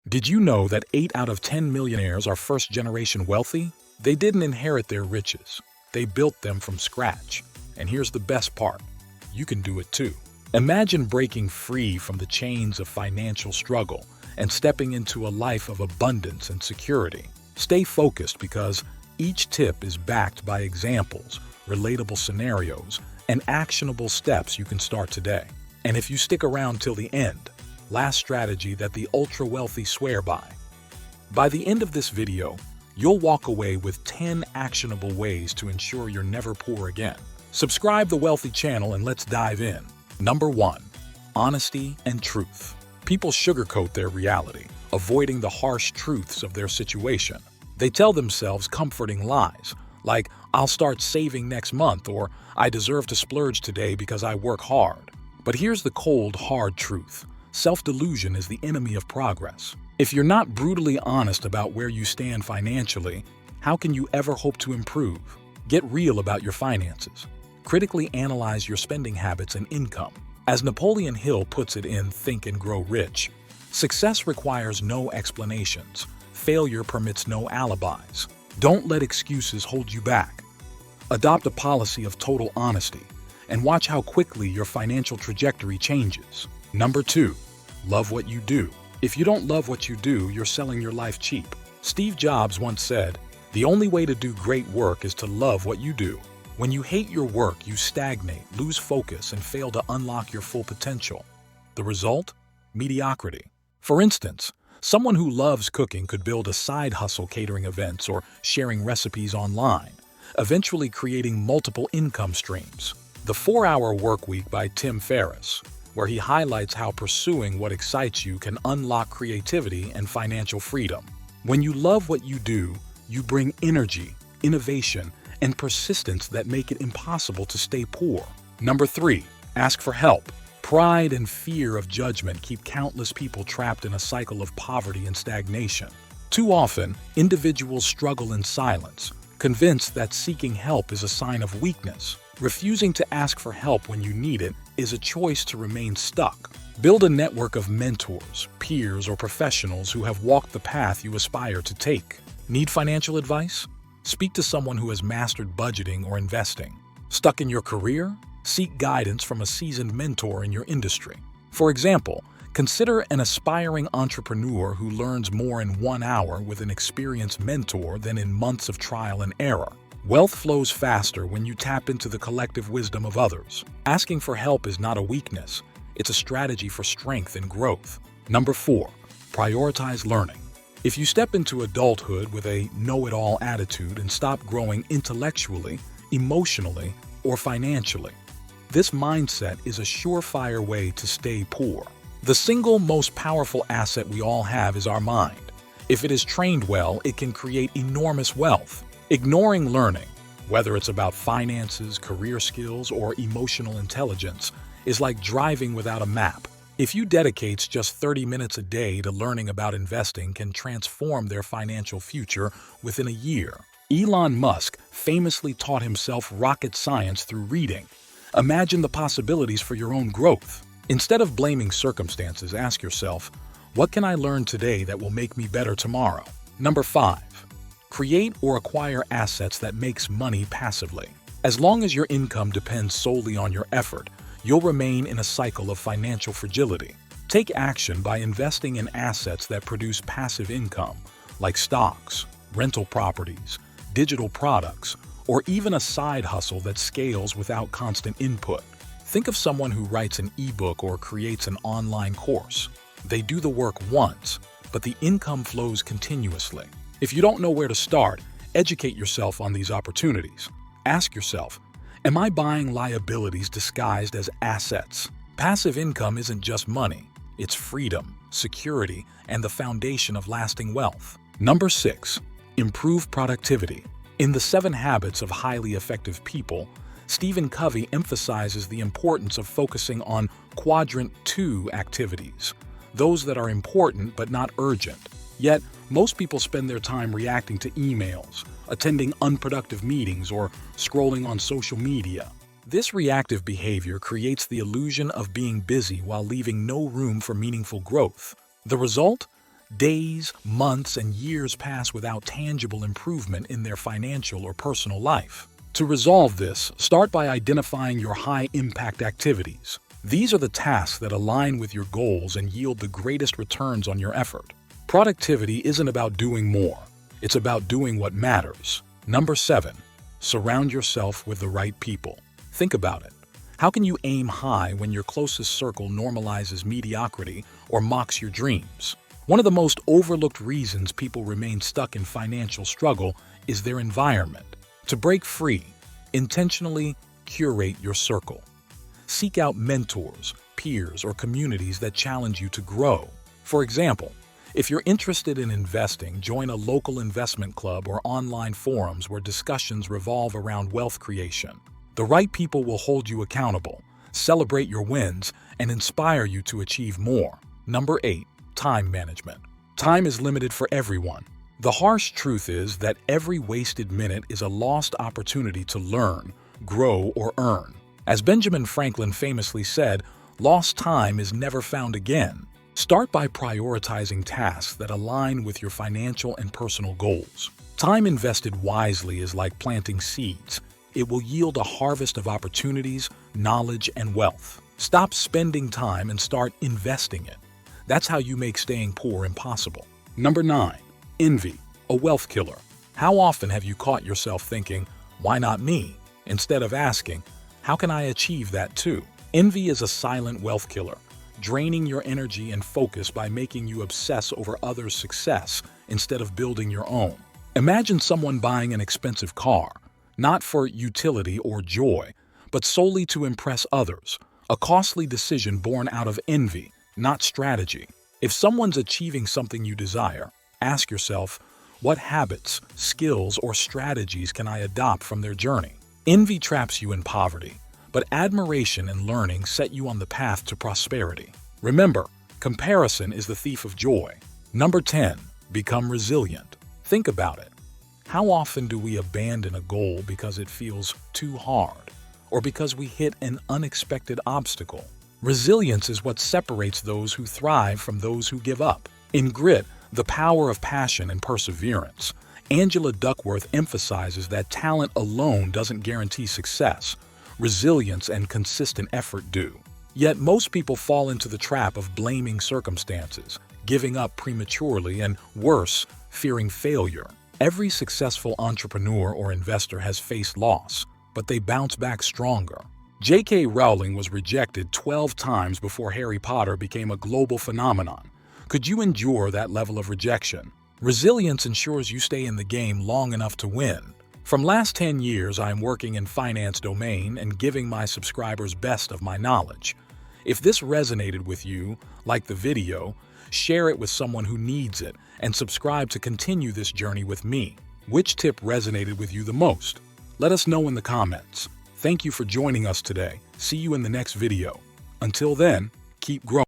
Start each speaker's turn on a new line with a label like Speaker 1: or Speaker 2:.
Speaker 1: Did you know that 8 out of 10 millionaires are first-generation wealthy? They didn't inherit their riches. They built them from scratch. And here's the best part. You can do it too. Imagine breaking free from the chains of financial struggle and stepping into a life of abundance and security. Stay focused because each tip is backed by examples, relatable scenarios, and actionable steps you can start today. And if you stick around till the end, last strategy that the ultra-wealthy swear by. By the end of this video, you'll walk away with 10 actionable ways to ensure you're never poor again. Subscribe the Wealthy channel and let's dive in. Number 1. Honesty and truth. People sugarcoat their reality, avoiding the harsh truths of their situation. They tell themselves comforting lies, like, "I'll start saving next month," or "I deserve to splurge today because I work hard." But here's the cold, hard truth. Self-delusion is the enemy of progress. If you're not brutally honest about where you stand financially, how can you ever hope to improve? Get real about your finances. Critically analyze your spending habits and income. As Napoleon Hill puts it in Think and Grow Rich, success requires no explanations. Failure permits no alibis. Don't let excuses hold you back. Adopt a policy of total honesty and watch how quickly your financial trajectory changes. Number 2. Love what you do. If you don't love what you do, you're selling your life cheap. Steve Jobs once said, "The only way to do great work is to love what you do." When you hate your work, you stagnate, lose focus, and fail to unlock your full potential. The result? Mediocrity. For instance, someone who loves cooking could build a side hustle catering events or sharing recipes online, eventually creating multiple income streams. The 4-Hour Workweek by Tim Ferriss, where he highlights how pursuing what excites you can unlock creativity and financial freedom. When you love what you do, you bring energy, innovation, and persistence that make it impossible to stay poor. Number 3. Ask for help. Pride and fear of judgment keep countless people trapped in a cycle of poverty and stagnation. Too often, individuals struggle in silence, convinced that seeking help is a sign of weakness. Refusing to ask for help when you need it is a choice to remain stuck. Build a network of mentors, peers, or professionals who have walked the path you aspire to take. Need financial advice? Speak to someone who has mastered budgeting or investing. Stuck in your career? Seek guidance from a seasoned mentor in your industry. For example, consider an aspiring entrepreneur who learns more in 1 hour with an experienced mentor than in months of trial and error. Wealth flows faster when you tap into the collective wisdom of others. Asking for help is not a weakness. It's a strategy for strength and growth. Number 4. Prioritize learning. If you step into adulthood with a know-it-all attitude and stop growing intellectually, emotionally, or financially, this mindset is a surefire way to stay poor. The single most powerful asset we all have is our mind. If it is trained well, it can create enormous wealth. Ignoring learning, whether it's about finances, career skills, or emotional intelligence, is like driving without a map. If you dedicate just 30 minutes a day to learning about investing can transform their financial future within a year. Elon Musk famously taught himself rocket science through reading. Imagine the possibilities for your own growth. Instead of blaming circumstances, ask yourself, what can I learn today that will make me better tomorrow? Number 5. Create or acquire assets that makes money passively. As long as your income depends solely on your effort, you'll remain in a cycle of financial fragility. Take action by investing in assets that produce passive income, like stocks, rental properties, digital products, or even a side hustle that scales without constant input. Think of someone who writes an ebook or creates an online course. They do the work once, but the income flows continuously. If you don't know where to start, educate yourself on these opportunities. Ask yourself, am I buying liabilities disguised as assets? Passive income isn't just money. It's freedom, security, and the foundation of lasting wealth. Number 6. Improve productivity. In The 7 Habits of Highly Effective People, Stephen Covey emphasizes the importance of focusing on Quadrant 2 activities, those that are important but not urgent. Yet, most people spend their time reacting to emails, attending unproductive meetings, or scrolling on social media. This reactive behavior creates the illusion of being busy while leaving no room for meaningful growth. The result? Days, months, and years pass without tangible improvement in their financial or personal life. To resolve this, start by identifying your high-impact activities. These are the tasks that align with your goals and yield the greatest returns on your effort. Productivity isn't about doing more. It's about doing what matters. Number 7. Surround yourself with the right people. Think about it. How can you aim high when your closest circle normalizes mediocrity or mocks your dreams? One of the most overlooked reasons people remain stuck in financial struggle is their environment. To break free, intentionally curate your circle. Seek out mentors, peers, or communities that challenge you to grow. For example, if you're interested in investing, join a local investment club or online forums where discussions revolve around wealth creation. The right people will hold you accountable, celebrate your wins, and inspire you to achieve more. Number 8. Time management. Time is limited for everyone. The harsh truth is that every wasted minute is a lost opportunity to learn, grow, or earn. As Benjamin Franklin famously said, "Lost time is never found again." Start by prioritizing tasks that align with your financial and personal goals. Time invested wisely is like planting seeds. It will yield a harvest of opportunities, knowledge, and wealth. Stop spending time and start investing it. That's how you make staying poor impossible. Number 9. Envy, a wealth killer. How often have you caught yourself thinking, "Why not me?" instead of asking, "How can I achieve that too?" Envy is a silent wealth killer, draining your energy and focus by making you obsess over others' success instead of building your own. Imagine someone buying an expensive car, not for utility or joy, but solely to impress others, a costly decision born out of envy, not strategy. If someone's achieving something you desire, ask yourself, what habits, skills, or strategies can I adopt from their journey? Envy traps you in poverty, but admiration and learning set you on the path to prosperity. Remember, comparison is the thief of joy. Number 10. Become resilient. Think about it. How often do we abandon a goal because it feels too hard, or because we hit an unexpected obstacle? Resilience is what separates those who thrive from those who give up. In Grit, The Power of Passion and Perseverance, Angela Duckworth emphasizes that talent alone doesn't guarantee success. Resilience and consistent effort do. Yet most people fall into the trap of blaming circumstances, giving up prematurely, and worse, fearing failure. Every successful entrepreneur or investor has faced loss, but they bounce back stronger. J.K. Rowling was rejected 12 times before Harry Potter became a global phenomenon. Could you endure that level of rejection? Resilience ensures you stay in the game long enough to win. From last 10 years, I am working in finance domain and giving my subscribers best of my knowledge. If this resonated with you, like the video, share it with someone who needs it, and subscribe to continue this journey with me. Which tip resonated with you the most? Let us know in the comments. Thank you for joining us today. See you in the next video. Until then, keep growing.